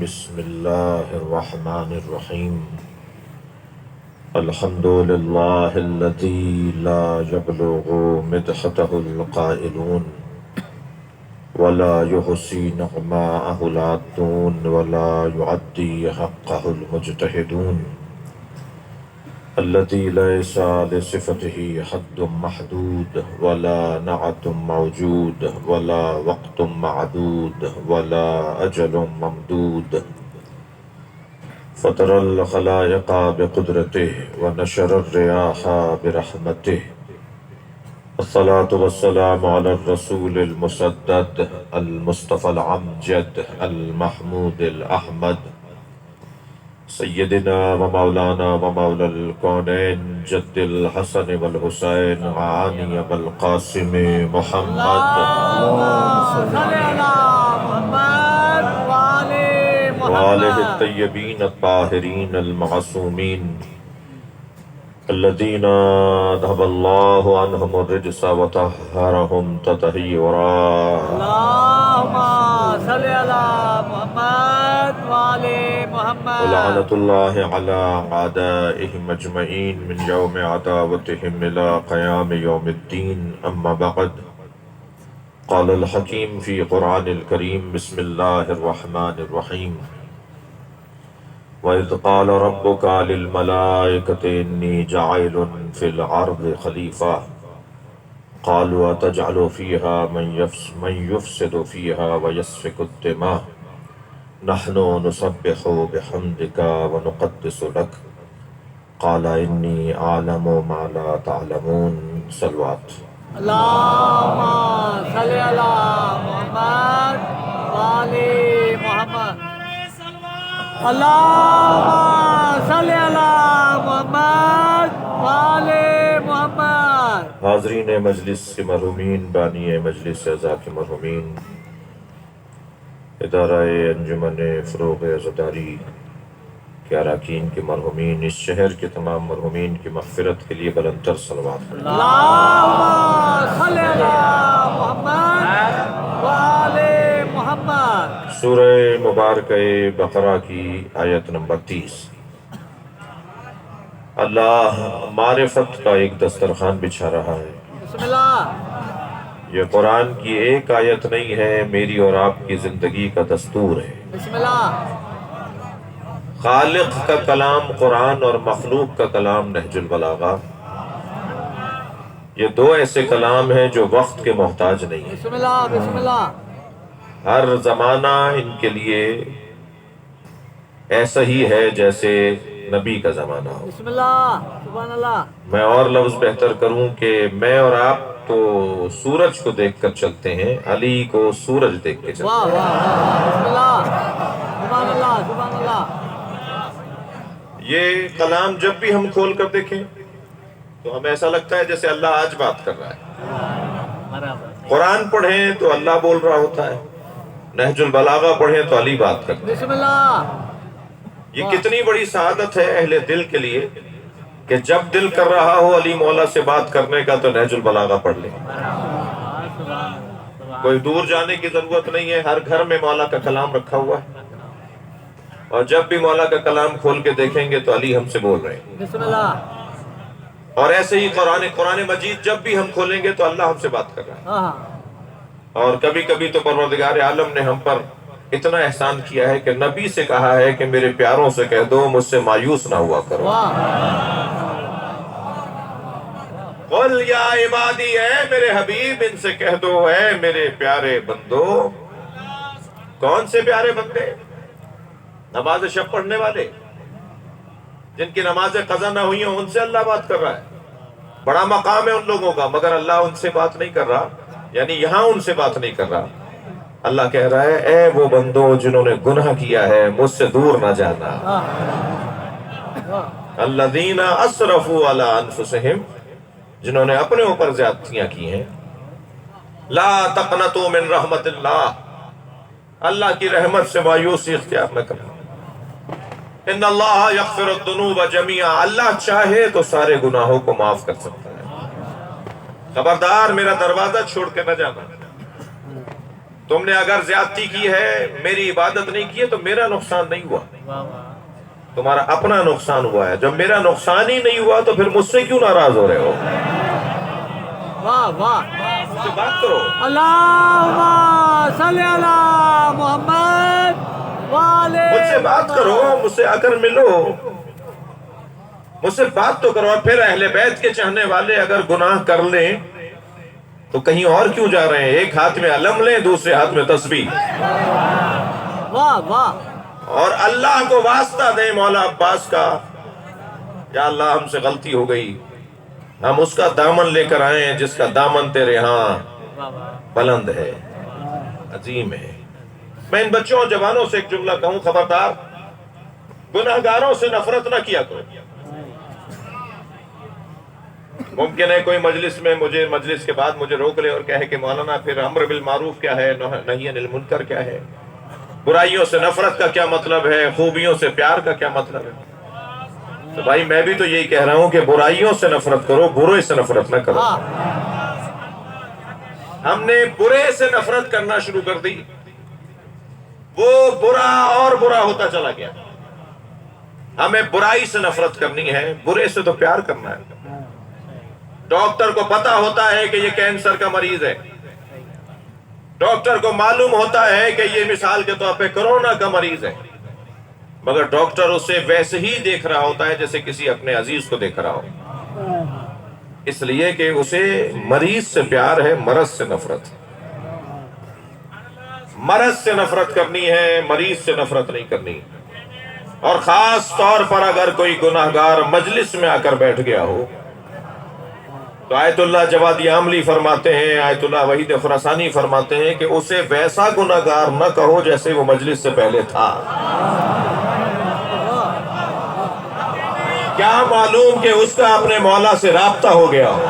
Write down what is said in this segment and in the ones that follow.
بسم الله الرحمن الرحيم. الحمد لله الذي لا يبلغ مدحته القائلون ولا يحصي نعماءه العادون ولا يعدي حقه المجتهدون، الذي ليس لصفته حد محدود ولا نعت موجود ولا وقت معدود ولا أجل ممدود، فطر الخلائق بقدرته ونشر الرياح برحمته. الصلاة والسلام على الرسول المسدد المصطفى العمجد المحمود الأحمد، سيدنا ومولانا ومولى الكونين جد الحسن والحسين عاني بالقاسم محمد وآله الطيبين الطاهرين المعصومين الذين ذهب الله عنهم الرجس وطهرهم تطهيرا. اللهم صل على محمد وعلى محمد. ولعنة الله على أعدائهم أجمعين من يوم عداوتهم إلى قيام يوم الدين. أما بعد، قال الحكيم في قرآن الكريم: بسم الله الرحمن الرحيم. وَإِذْ قَالَ رَبُّكَ لِلْمَلَائِكَةِ إِنِّي جَاعِلٌ فِي الْأَرْضِ خَلِيفَةً قَالُوا أَتَجْعَلُ فِيهَا مَن يُفْسِدُ فِيهَا وَيَسْفِكُ الدِّمَاءَ نَحْنُ نُسَبِّحُ بِحَمْدِكَ وَنُقَدِّسُ لَكَ قَالَ إِنِّي أَعْلَمُ مَا لَا تَعْلَمُونَ. صلوات. اللهم صل على محمد وعلى محمد. اللهم صل على محمد وعلى محمد. حاضرین مجلس کے مرحومین، بانی مجلس اعزا کے مرحومین، ادارہ انجمن فروغ عزاداری کے اراکین کے مرحومین، اس شہر کے تمام مرحومین کی مغفرت کے لیے بلندتر صلوات پڑھیں. اللهم صل على محمد وعلى محمد. سورہ مبارکہ بقرہ کی آیت نمبر 30. اللہ معرفت کا ایک دسترخوان بچھا رہا ہے. بسم اللہ. یہ قرآن کی ایک آیت نہیں ہے، میری اور آپ کی زندگی کا دستور ہے. بسم اللہ. خالق کا کلام قرآن اور مخلوق کا کلام نہج البلاغہ، یہ دو ایسے کلام ہیں جو وقت کے محتاج نہیں ہیں. بسم اللہ. بسم اللہ. ہر زمانہ ان کے لیے ایسا ہی ہے جیسے نبی کا زمانہ ہو. بسم اللہ. سبحان اللہ. میں اور لفظ بہتر کروں کہ میں اور آپ تو سورج کو دیکھ کر چلتے ہیں، علی کو سورج دیکھ کے چلتے واہ ہیں. واہ واہ. بسم اللہ. سبحان اللہ. سبحان اللہ. یہ کلام جب بھی ہم کھول کر دیکھیں تو ہمیں ایسا لگتا ہے جیسے اللہ آج بات کر رہا ہے. قرآن پڑھیں تو اللہ بول رہا ہوتا ہے، نہج البلاغہ پڑھیں تو علی بات کرتا ہے. بسم اللہ. یہ کتنی بڑی سعادت ہے اہل دل کے لیے کہ جب دل کر رہا ہو علی مولا سے بات کرنے کا تو نہج البلاغہ پڑھ لیں. کوئی دور جانے کی ضرورت نہیں ہے، ہر گھر میں مولا کا کلام رکھا ہوا ہے، اور جب بھی مولا کا کلام کھول کے دیکھیں گے تو علی ہم سے بول رہے ہیں. بسم اللہ. اور ایسے ہی قرآن مجید جب بھی ہم کھولیں گے تو اللہ ہم سے بات کر رہا ہے. ہاں. اور کبھی کبھی تو پروردگار عالم نے ہم پر اتنا احسان کیا ہے کہ نبی سے کہا ہے کہ میرے پیاروں سے کہہ دو مجھ سے مایوس نہ ہوا کرو. قل یا عبادی، اے میرے حبیب ان سے کہہ دو اے میرے پیارے بندو. کون سے پیارے بندے؟ نماز شب پڑھنے والے، جن کی نمازیں قضا نہ ہوئی ہیں، ان سے اللہ بات کر رہا ہے. بڑا مقام ہے ان لوگوں کا، مگر اللہ ان سے بات نہیں کر رہا، یعنی یہاں ان سے بات نہیں کر رہا. اللہ کہہ رہا ہے اے وہ بندو جنہوں نے گناہ کیا ہے مجھ سے دور نہ جانا. الذین اسرفوا علی انفسہم، جنہوں نے اپنے اوپر زیادتیاں کی ہیں. لا تقنطوا من رحمت اللہ، اللہ کی رحمت سے مایوسی اختیار نہ کرنا. ان اللہ یغفر الذنوب جميعا، اللہ چاہے تو سارے گناہوں کو معاف کر سکتا ہے. خبردار میرا دروازہ چھوڑ کے نہ جانا. تم نے اگر زیادتی کی ہے، میری عبادت نہیں کی ہے، تو میرا نقصان نہیں ہوا، تمہارا اپنا نقصان ہوا ہے۔ جب میرا نقصان ہی نہیں ہوا تو پھر مجھ سے کیوں ناراض ہو رہے ہو؟ واہ واہ مجھ سے بات کرو۔ اللہم صلی علی محمد والے مجھ سے بات کرو، مجھ سے آ کر ملو، مجھ سے بات تو کرو۔ اور پھر اہل بیت کے چاہنے والے اگر گناہ کر لیں تو کہیں اور کیوں جا رہے ہیں؟ ایک ہاتھ میں علم لیں، دوسرے ہاتھ میں تسبیح، واہ واہ اور اللہ کو واسطہ دیں مولا عباس کا، یا اللہ ہم سے غلطی ہو گئی، ہم اس کا دامن لے کر آئے ہیں جس کا دامن تیرے ہاں بلند ہے، عظیم ہے۔ میں ان بچوں اور جوانوں سے ایک جملہ کہوں، خبردار گناہگاروں سے نفرت نہ کیا کرو۔ ممکن ہے کوئی مجلس میں مجلس کے بعد مجھے روک لے اور کہے کہ مولانا پھر امر بالمعروف کیا ہے، نہی عن المنکر کیا ہے، برائیوں سے نفرت کا کیا مطلب ہے، خوبیوں سے پیار کا کیا مطلب ہے؟ تو بھائی میں بھی تو یہی کہہ رہا ہوں کہ برائیوں سے نفرت کرو، برے سے نفرت نہ کرو۔ ہم نے برے سے نفرت کرنا شروع کر دی، وہ برا اور برا ہوتا چلا گیا۔ ہمیں برائی سے نفرت کرنی ہے، برے سے تو پیار کرنا ہے۔ ڈاکٹر کو پتا ہوتا ہے کہ یہ کینسر کا مریض ہے، ڈاکٹر کو معلوم ہوتا ہے کہ یہ مثال کے طور پہ کرونا کا مریض ہے، مگر ڈاکٹر اسے ویسے ہی دیکھ رہا ہوتا ہے جیسے کسی اپنے عزیز کو دیکھ رہا ہو، اس لیے کہ اسے مریض سے پیار ہے، مرض سے نفرت۔ مرض سے نفرت کرنی ہے، مریض سے نفرت نہیں کرنی۔ اور خاص طور پر اگر کوئی گناہگار مجلس میں آ کر بیٹھ گیا ہو تو آیت اللہ جوادی عاملی فرماتے ہیں، آیت اللہ وحید خراسانی فرماتے ہیں کہ اسے ویسا گناہگار نہ کہو جیسے وہ مجلس سے پہلے تھا۔ کیا معلوم کہ اس کا اپنے مولا سے رابطہ ہو گیا ہو،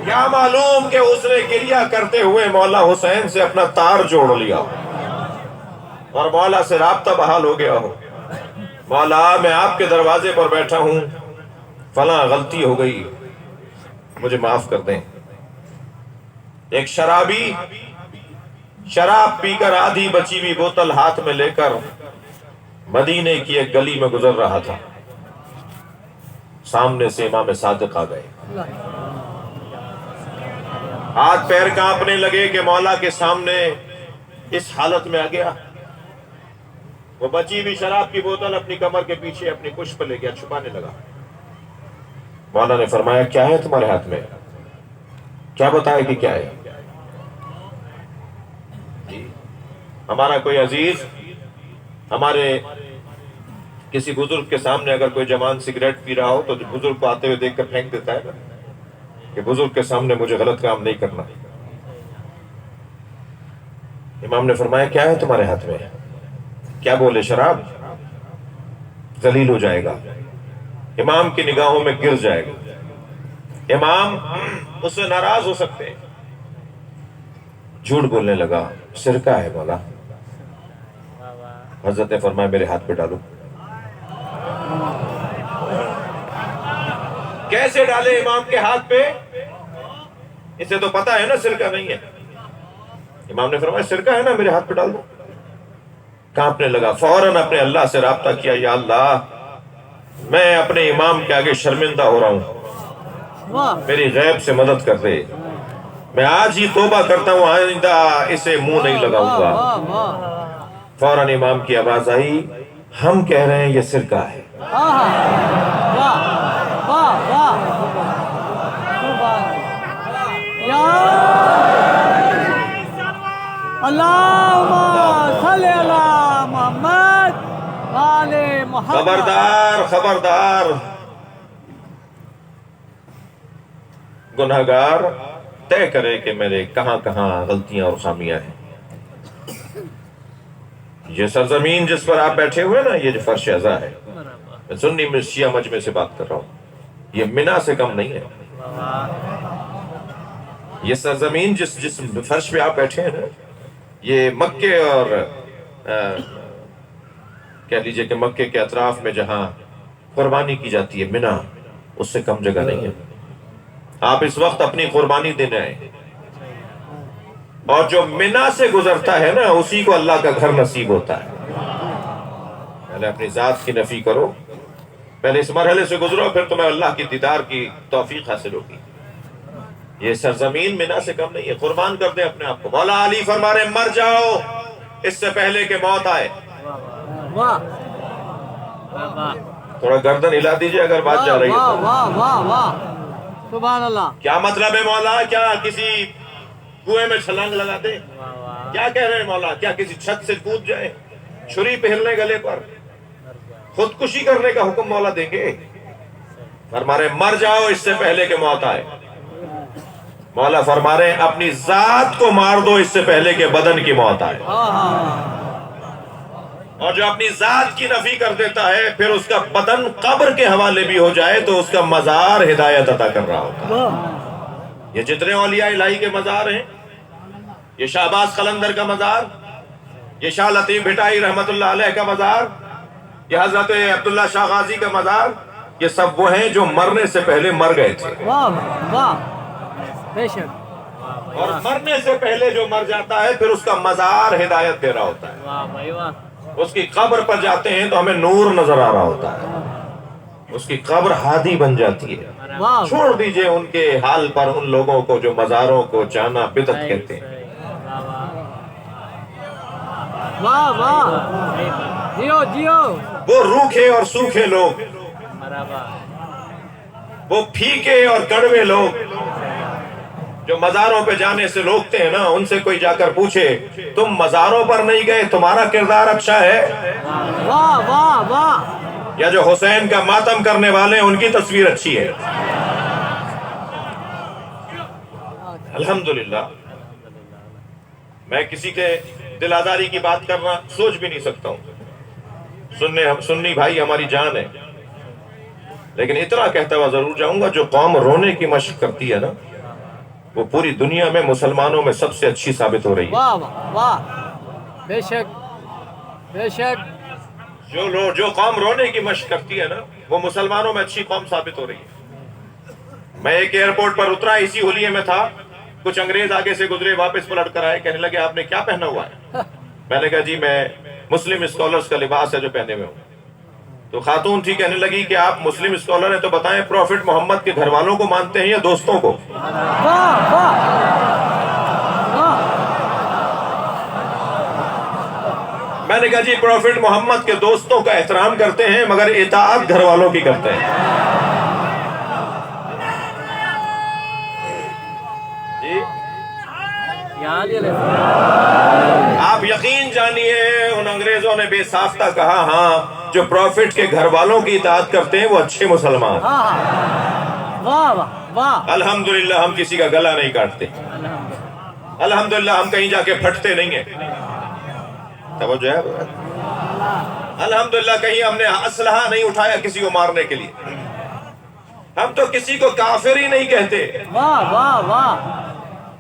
کیا معلوم کہ اس نے گریہ کرتے ہوئے مولا حسین سے اپنا تار جوڑ لیا اور مولا سے رابطہ بحال ہو گیا ہو۔ مولا میں آپ کے دروازے پر بیٹھا ہوں، فلاں غلطی ہو گئی، مجھے معاف کر دیں۔ ایک شرابی شراب پی کر آدھی بچی ہوئی بوتل ہاتھ میں لے کر مدینے کی ایک گلی میں گزر رہا تھا، سامنے سے امام صادق آ گئے، ہاتھ پیر کانپنے لگے کہ مولا کے سامنے اس حالت میں آ گیا۔ وہ بچی ہوئی شراب کی بوتل اپنی کمر کے پیچھے اپنی پشت پہ لے گیا، چھپانے لگا۔ مولا نے فرمایا کیا ہے تمہارے ہاتھ میں؟ کیا بتائے کہ کیا ہے؟ جی ہمارا کوئی عزیز ہمارے کسی بزرگ کے سامنے اگر کوئی جوان سگریٹ پی رہا ہو تو بزرگ کو آتے ہوئے دیکھ کر پھینک دیتا ہے نا کہ بزرگ کے سامنے مجھے غلط کام نہیں کرنا۔ امام نے فرمایا کیا ہے تمہارے ہاتھ میں؟ کیا بولے؟ شراب؟ ذلیل ہو جائے گا، امام کی نگاہوں میں گر جائے گا، امام اس سے ناراض ہو سکتے ہیں۔ جھوٹ بولنے لگا، سرکہ ہے مولا۔ حضرت نے فرمایا میرے ہاتھ پہ ڈالو۔ کیسے ڈالے امام کے ہاتھ پہ؟ اسے تو پتا ہے نا سرکہ نہیں ہے۔ امام نے فرمایا سرکہ ہے نا، میرے ہاتھ پہ ڈال دو۔ کانپنے لگا، فوراً اپنے اللہ سے رابطہ کیا، یا اللہ میں اپنے امام کے آگے شرمندہ ہو رہا ہوں، میری غیب سے مدد کر دے، میں آج ہی توبہ کرتا ہوں، آئندہ اسے منہ نہیں لگاؤں گا۔ فوراً امام کی آواز آئی، ہم کہہ رہے ہیں یہ سرکہ ہے۔ خبردار خبردار، گناہگار طے کرے کہ میرے کہاں کہاں غلطیاں اور خامیاں ہیں۔ یہ سرزمین جس پر آپ بیٹھے ہوئے نا، یہ جو فرش عزا ہے، میں سنی میں شیعہ مجمع سے بات کر رہا ہوں، یہ منہ سے کم نہیں ہے۔ یہ سرزمین جس فرش پہ آپ بیٹھے ہیں نا، یہ مکے اور کہہ لیجئے کہ مکے کے اطراف میں جہاں قربانی کی جاتی ہے، منہ، اس سے کم جگہ نہیں ہے۔ آپ اس وقت اپنی قربانی دینے آئے، اور جو منا سے گزرتا ہے نا اسی کو اللہ کا گھر نصیب ہوتا ہے۔ پہلے اپنی ذات کی نفی کرو، پہلے اس مرحلے سے گزرو، پھر تمہیں اللہ کی دیدار کی توفیق حاصل ہوگی۔ یہ سرزمین منا سے کم نہیں ہے، قربان کر دیں اپنے آپ کو۔ مولا علی فرما رہے مر جاؤ اس سے پہلے کہ موت آئے۔ واہ واہ تھوڑا گردن ہلا دیجئے اگر بات جا رہی ہے واہ تو۔ واہ واہ واہ سبحان اللہ کیا مطلب ہے مولا؟ کیا کسی کنویں میں چھلانگ لگا دے؟ کیا کہہ رہے ہیں مولا؟ کیا کسی چھت سے کود جائے؟ چھری پہننے گلے پر خودکشی کرنے کا حکم مولا دیں گے؟ فرما رہے مر جاؤ اس سے پہلے کہ موت آئے۔ مولا فرما رہے ہیں اپنی ذات کو مار دو اس سے پہلے کہ بدن کی موت آئے۔ اور جو اپنی ذات کی نفی کر دیتا ہے پھر اس کا بدن قبر کے حوالے بھی ہو جائے تو اس کا مزار ہدایت عطا کر رہا ہوتا ہے۔ یہ جتنے اولیاء الہی کے مزار ہیں، یہ شہباز قلندر کا مزار، یہ شاہ لطیف بھٹائی رحمت اللہ علیہ کا مزار، یہ حضرت عبداللہ شاہ غازی کا مزار، یہ سب وہ ہیں جو مرنے سے پہلے مر گئے تھے، واہ واہ بے شک اور مرنے سے پہلے جو مر جاتا ہے پھر اس کا مزار ہدایت دے رہا ہوتا ہے۔ واہ بھائی واہ اس کی قبر پر جاتے ہیں تو ہمیں نور نظر آ رہا ہوتا ہے، اس کی قبر ہادی بن جاتی ہے۔ واہ چھوڑ دیجئے ان کے حال پر ان لوگوں کو جو مزاروں کو جانا بدعت کہتے ہیں۔ واہ واہ جیو جیو وہ روکھے اور سوکھے لوگ، وہ پھیکے اور کڑوے لوگ جو مزاروں پہ جانے سے روکتے ہیں نا، ان سے کوئی جا کر پوچھے تم مزاروں پر نہیں گئے، تمہارا کردار اچھا ہے؟ واہ واہ واہ یا جو حسین کا ماتم کرنے والے ہیں ان کی تصویر اچھی ہے؟ الحمدللہ میں کسی کے دل آزاری کی بات کرنا سوچ بھی نہیں سکتا ہوں، سنی بھائی ہماری جان ہے، لیکن اتنا کہتا ہوا ضرور جاؤں گا جو قوم رونے کی مشق کرتی ہے نا وہ پوری دنیا میں مسلمانوں میں سب سے اچھی ثابت ہو رہی ہے۔ واہ واہ واہ بے شک بے شک جو قوم رونے کی مشق کرتی ہے نا وہ مسلمانوں میں اچھی قوم ثابت ہو رہی ہے۔ میں ایک ایئرپورٹ پر اترا، اسی ہولیے میں تھا، کچھ انگریز آگے سے گزرے، واپس پلٹ کر آئے، کہنے لگے آپ نے کیا پہنا ہوا ہے؟ میں نے کہا جی میں مسلم اسکالرز کا لباس ہے جو پہنے ہوئے ہوں۔ تو خاتون تھی، کہنے لگی کہ آپ مسلم اسکالر ہیں تو بتائیں پروفٹ محمد کے گھر والوں کو مانتے ہیں یا دوستوں کو؟ واہ واہ واہ میں نے کہا جی پروفٹ محمد کے دوستوں کا احترام کرتے ہیں مگر اطاعت گھر والوں کی کرتے ہیں۔ جی یاد ہی لے آپ یقین جانیے ان انگریزوں نے بے ساختہ کہا ہاں جو پروفٹ کے گھر والوں کی اطاعت کرتے ہیں وہ اچھے مسلمان۔ واہ واہ واہ الحمدللہ ہم کسی کا گلا نہیں کاٹتے، الحمدللہ ہم کہیں جا کے پھٹتے نہیں ہیں، توجہ ہے؟ الحمدللہ کہیں ہم نے اسلحہ نہیں اٹھایا کسی کو مارنے کے لیے، ہم تو کسی کو کافر ہی نہیں کہتے۔ واہ واہ واہ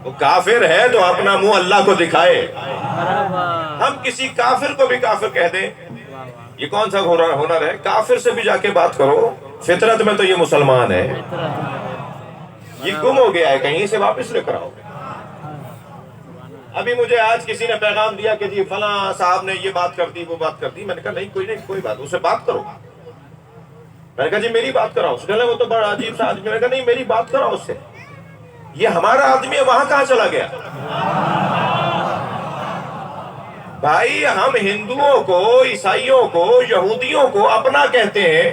وہ کافر ہے تو اپنا منہ اللہ کو دکھائے، ہم کسی کافر کو بھی کافر کہہ دیں یہ کون سا ہنر ہے؟ کافر سے بھی جا کے بات کرو، فطرت میں تو یہ مسلمان ہے، یہ گم ہو گیا ہے، کہیں سے واپس لے کر آؤ۔ ابھی مجھے آج کسی نے پیغام دیا کہ جی فلاں صاحب نے یہ بات کر دی وہ بات کر دی، میں نے کہا نہیں کوئی بات، اسے بات کرو۔ میں نے کہا جی میری بات کراؤ، اس نے وہ تو بڑا عجیب سا آدمی، میں نے کہا نہیں میری بات کراؤ اس سے، یہ ہمارا آدمی ہے وہاں کہاں چلا گیا؟ بھائی ہم ہندوؤں کو، عیسائیوں کو، یہودیوں کو اپنا کہتے ہیں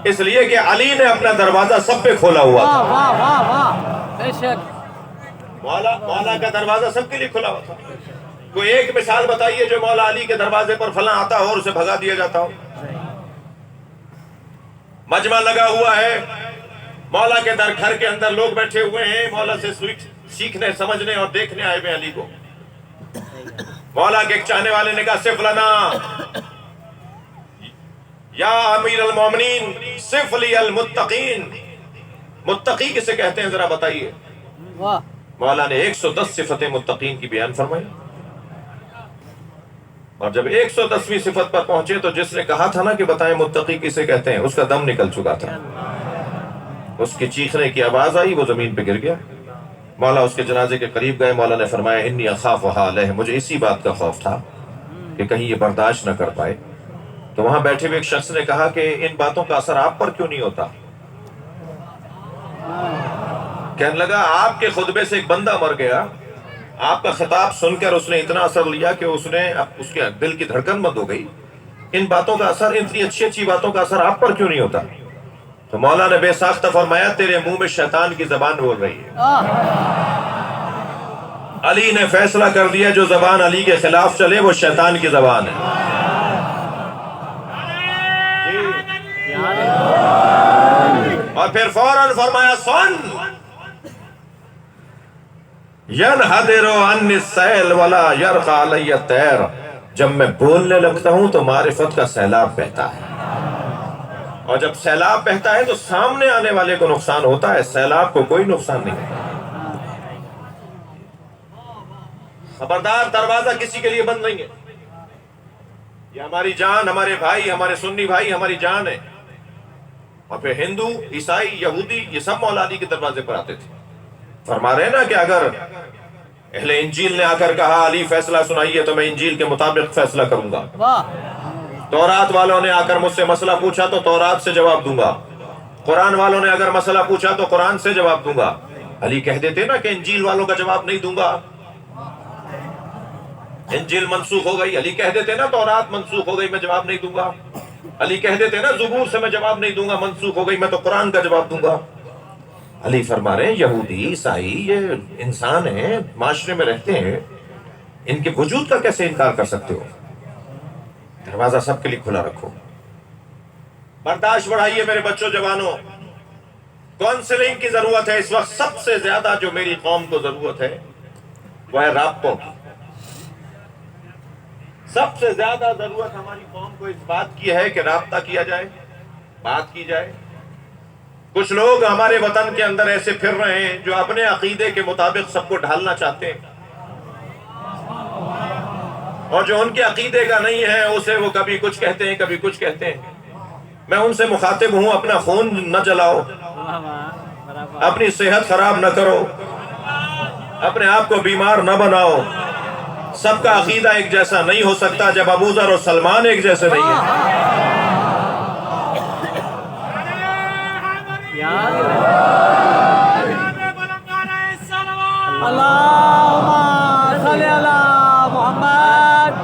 اس لیے کہ علی نے اپنا دروازہ سب پہ کھولا ہوا تھا۔ واہ واہ واہ بے شک مولا کا دروازہ سب کے لیے کھلا ہوا تھا۔ کوئی ایک مثال بتائیے جو مولا علی کے دروازے پر فلاں آتا ہو اور اسے بھگا دیا جاتا ہو۔ مجمع لگا ہوا ہے، مولا کے گھر کے اندر لوگ بیٹھے ہوئے ہیں، مولا سے سیکھنے سمجھنے اور دیکھنے آئے ہوئے علی کو۔ مولا کے ایک چاہنے والے نے کہا صف لنا یا امیر المومنین صف لی المتقین، متقی کسے کہتے ہیں ذرا بتائیے؟ واہ مولا نے 110 صفتیں متقین کی بیان فرمائی، اور جب 110ویں صفت پر پہنچے تو جس نے کہا تھا نا کہ بتائیں متقی کسے کہتے ہیں اس کا دم نکل چکا تھا۔ اس کے چیخنے کی آواز آئی، وہ زمین پہ گر گیا۔ مولا اس کے جنازے کے قریب گئے، مولا نے فرمایا انی اخافھا علیہ، مجھے اسی بات کا خوف تھا کہ کہیں یہ برداشت نہ کر پائے۔ تو وہاں بیٹھے ہوئے ایک شخص نے کہا کہ ان باتوں کا اثر آپ پر کیوں نہیں ہوتا؟ کہنے لگا آپ کے خطبے سے ایک بندہ مر گیا، آپ کا خطاب سن کر اس نے اتنا اثر لیا کہ اس کے دل کی دھڑکن بند ہو گئی، ان باتوں کا اثر، اتنی اچھی اچھی باتوں کا اثر آپ پر کیوں نہیں ہوتا؟ تو مولا نے بے ساختہ فرمایا تیرے منہ میں شیطان کی زبان بول رہی ہے۔ علی نے فیصلہ کر دیا جو زبان علی کے خلاف چلے وہ شیطان کی زبان ہے۔ اور پھر فوراً فرمایا سن ینحدر عنی السیل ولا یرقى علی الطیر، جب میں بولنے لگتا ہوں تو معرفت کا سیلاب بہتا ہے، اور جب سیلاب بہتا ہے تو سامنے آنے والے کو نقصان ہوتا ہے، سیلاب کو کوئی نقصان نہیں ہوتا۔ خبردار، دروازہ کسی کے لیے بند نہیں ہے، یہ ہماری جان، ہمارے بھائی، ہمارے سنی بھائی ہماری جان ہے۔ اور پھر ہندو، عیسائی، یہودی، یہ سب مولا علی کے دروازے پر آتے تھے۔ فرما رہے ہیں نا کہ اگر اہل انجیل نے آ کر کہا علی فیصلہ سنائیے تو میں انجیل کے مطابق فیصلہ کروں گا، تورات والوں نے آ کر مجھ سے مسئلہ پوچھا تو تورات سے جواب دوں گا، قرآن والوں نے اگر مسئلہ پوچھا تو قرآن سے جواب دوں گا۔ علی کہہ دیتے نا کہ انجیل والوں کا جواب نہیں دوں گا، انجیل منسوخ ہو گئی، علی کہہ دیتے نا تورات منسوخ ہو گئی میں جواب نہیں دوں گا، علی کہہ دیتے نا زبور سے میں جواب نہیں دوں گا، منسوخ ہو گئی میں تو قرآن کا جواب دوں گا۔ علی فرما رہے ہیں یہودی، عیسائی یہ انسان ہیں، معاشرے میں رہتے ہیں، ان کے وجود کا کیسے انکار کر سکتے ہو؟ دروازہ سب کے لیے کھلا رکھو، برداشت بڑھائیے میرے بچوں جوانوں۔ کونسلنگ کی ضرورت ہے اس وقت، سب سے زیادہ جو میری قوم کو ضرورت ہے وہ ہے رابطوں کی۔ سب سے زیادہ ضرورت ہماری قوم کو اس بات کی ہے کہ رابطہ کیا جائے، بات کی جائے۔ کچھ لوگ ہمارے وطن کے اندر ایسے پھر رہے ہیں جو اپنے عقیدے کے مطابق سب کو ڈھالنا چاہتے ہیں، اور جو ان کے عقیدے کا نہیں ہے اسے وہ کبھی کچھ کہتے ہیں کبھی کچھ کہتے ہیں۔ میں ان سے مخاطب ہوں، اپنا خون نہ جلاؤ، اپنی صحت خراب نہ کرو، اپنے آپ کو بیمار نہ بناؤ۔ سب کا عقیدہ ایک جیسا نہیں ہو سکتا جب ابوذر اور سلمان ایک جیسے نہیں ہیں۔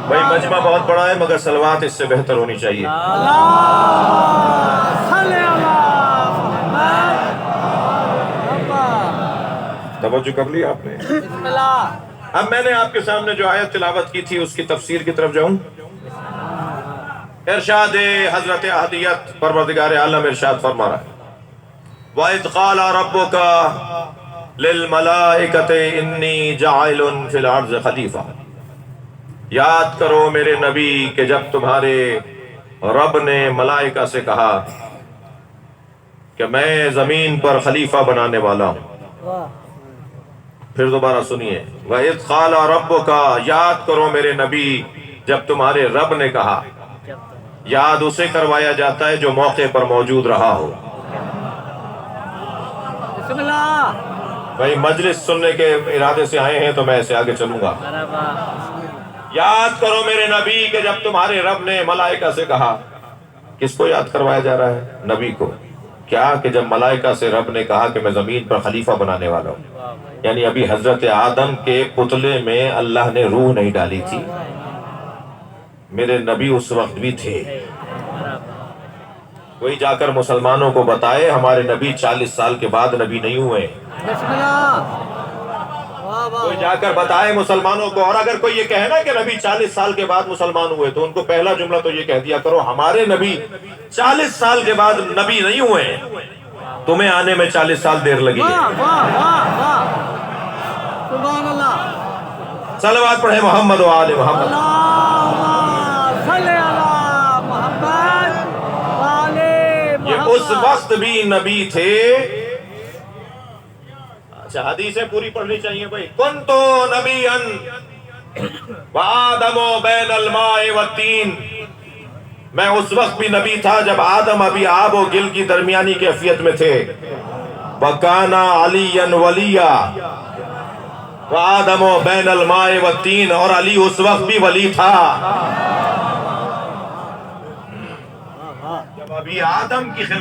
بھائی مجمع بہت بڑا ہے مگر صلوات اس سے بہتر ہونی چاہیے۔ توجہ کر لی آپ نے؟ اب میں نے آپ کے سامنے جو آیت تلاوت کی تھی اس کی تفسیر کی طرف جاؤں۔ ارشاد حضرت احدیت پروردگار عالم ارشاد فرما رہا ہے وَإِذْ قَالَ رَبُّكَ لِلْمَلَائِكَةِ إِنِّي جَاعِلٌ فِي الْأَرْضِ خَلِيفَةً، یاد کرو میرے نبی کہ جب تمہارے رب نے ملائکہ سے کہا کہ میں زمین پر خلیفہ بنانے والا ہوں۔ پھر دوبارہ سنیے وَإِذْ قَالَ رَبُّكَ، یاد کرو میرے نبی جب تمہارے رب نے کہا۔ یاد اسے کروایا جاتا ہے جو موقع پر موجود رہا ہو۔ بسم اللہ۔ بھائی مجلس سننے کے ارادے سے آئے ہیں تو میں ایسے آگے چلوں گا۔ یاد کرو میرے نبی کہ جب تمہارے رب نے ملائکہ سے کہا، کس کو یاد کروایا جا رہا ہے؟ نبی کو۔ کیا کہ جب ملائکہ سے رب نے کہا کہ میں زمین پر خلیفہ بنانے والا ہوں، یعنی ابھی حضرت آدم کے پتلے میں اللہ نے روح نہیں ڈالی تھی، میرے نبی اس وقت بھی تھے۔ کوئی جا کر مسلمانوں کو بتائے ہمارے نبی 40 سال کے بعد نبی نہیں ہوئے۔ بسم اللہ۔ کوئی جا کر بتائے مسلمانوں کو، اور اگر کوئی یہ کہے نا کہ نبی 40 سال کے بعد مسلمان ہوئے تو ان کو پہلا جملہ تو یہ کہہ دیا کرو ہمارے نبی 40 سال کے بعد نبی نہیں ہوئے ہیں، تمہیں آنے میں 40 سال دیر لگی ہے۔ سبحان اللہ۔ صلوات پڑھیں محمد و آل محمد۔ اللہم صلی علی محمد و آل محمد۔ یہ اس وقت بھی نبی تھے۔ اچھا حدیثیں پوری پڑھنی چاہیے بھائی۔ کنتو نبیًا وآدم بین الماء والتین، میں اس وقت بھی نبی تھا جب آدم ابھی آب و گل کی درمیانی کیفیت میں تھے۔ وَكَانَ عَلِيًّا وَلِيًّا وَآدَمُ بَيْنَ الْمَاءِ وَالطِّينِ، اور علی اس وقت بھی ولی تھا جب ابھی آدم کی خلافت